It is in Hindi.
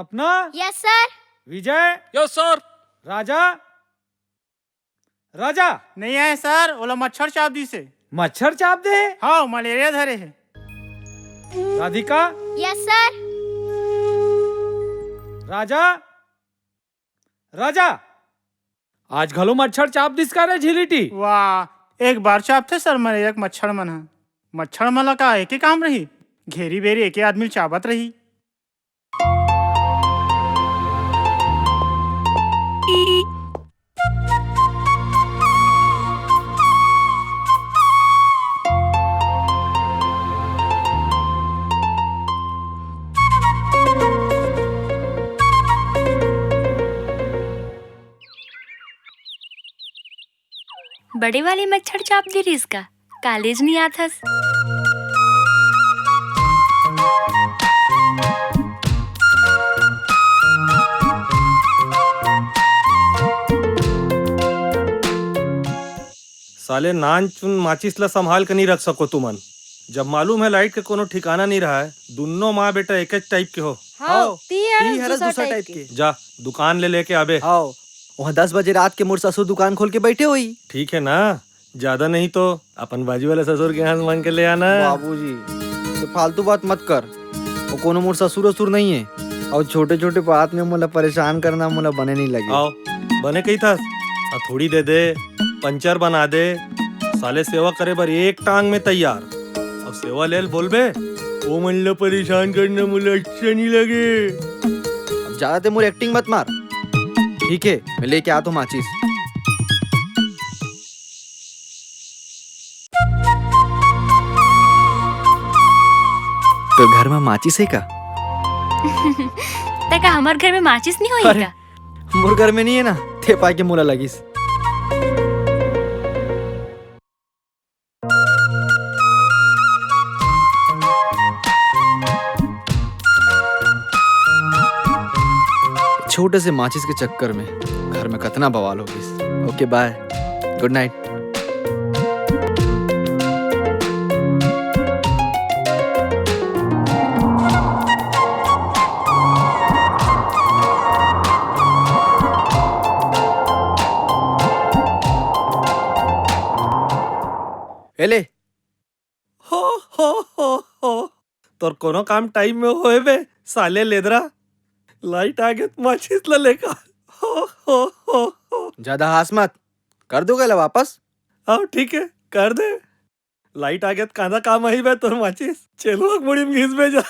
सपना। Yes sir. Vijay. Yes sir. Raja. Raja नहीं आए सर, ओला मच्छर चाप दी से। मच्छर चाप दे। हाँ, मलेरिया धरे है। राधिका। Yes sir. राजा। राजा आज घलो मच्छर चाप दिस का रे झिलिटी। वाह, एक बार चाप थे सर मलेरिया के मच्छर मन हा। मच्छर मन ला का एक ही काम रही, घेरी बेरी एक ही आदमी चाबत रही। बड़े वाले मच्छर चाप दी रही इसका कॉलेज नहीं आथस। साले नान चुन माचिस ला संभाल के नहीं रख सको तुमन। जब मालूम है लाइट के कोनो ठिकाना नहीं रहा है, दोनों माँ बेटा एक एक टाइप के हो। ती हरस दूसरा टाइप के। जा दुकान ले लेके आबे। आओ, वहाँ 10 बजे रात के मोर ससुर दुकान खोल के बैठे हुई। ठीक है ना, ज्यादा नहीं तो अपन बाजू वाले ससुर के यहाँ से मांग के ले आना। बाबूजी तो फालतू बात मत कर, वो कोनो मोर ससुर असुर नहीं है। और छोटे छोटे बात में मुझे परेशान करना मुझे बने नहीं लगे। आओ बने कही था, थोड़ी दे दे, पंचर बना दे। साले सेवा करे बर एक टांग में तैयार। और सेवा ले बोलबे वो मन ला परेशान करना मुझे अच्छा नहीं लगे। अब ज्यादा ते मोर एक्टिंग मत मार। ठीक है, मैं लेके आता हूँ माचिस। तो घर में माचिस है का? तका हमार घर में माचिस नहीं होई का? मोर घर में नहीं है ना, थे पाई के मोला लगिस। छोटे से माचिस के चक्कर में घर में कितना बवाल होगी। Okay bye, good night. एले हो हो हो हो तोर कोनो काम टाइम में होए बे साले लेदरा। लाइट आ गए माचिस ला लेका। हो हो हो हो ज्यादा हास मत, कर दो गला वापस। हाँ ठीक है कर दे। लाइट आ गया कांदा काम आई बे तोर माचिस। चलो मुड़ी में घिस बे जा।